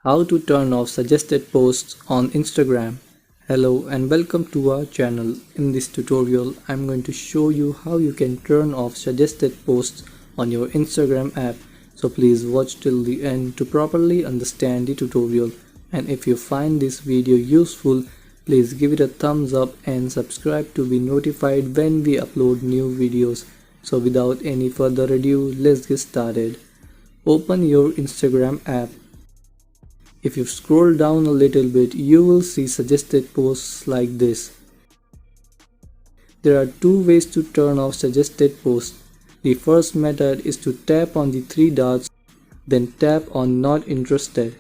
How to turn off suggested posts on Instagram. Hello and welcome to our channel. In this tutorial, I'm going to show you how you can turn off suggested posts on your Instagram app. So please watch till the end to properly understand the tutorial. And if you find this video useful, please give it a thumbs up and subscribe to be notified when we upload new videos. So without any further ado, let's get started. Open your Instagram app. If you scroll down a little bit, you will see suggested posts like this. There are two ways to turn off suggested posts. The first method is to tap on the three dots, then tap on Not Interested.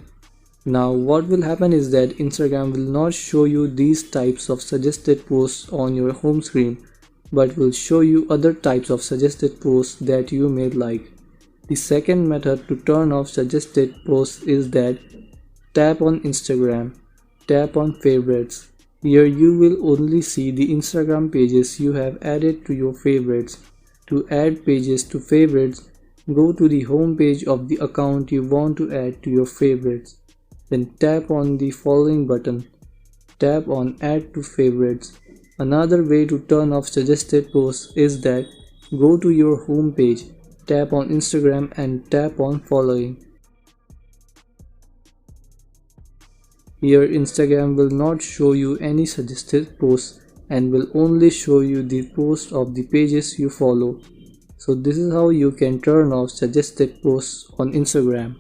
Now what will happen is that Instagram will not show you these types of suggested posts on your home screen, but will show you other types of suggested posts that you may like. The second method to turn off suggested posts is that tap on Instagram, tap on favorites. Here you will only see the Instagram pages you have added to your favorites. To add pages to favorites, go to the home page of the account you want to add to your favorites. Then tap on the following button. Tap on Add to Favorites. Another way to turn off suggested posts is that go to your home page, tap on Instagram and tap on Following. Here Instagram will not show you any suggested posts and will only show you the posts of the pages you follow. So this is how you can turn off suggested posts on Instagram.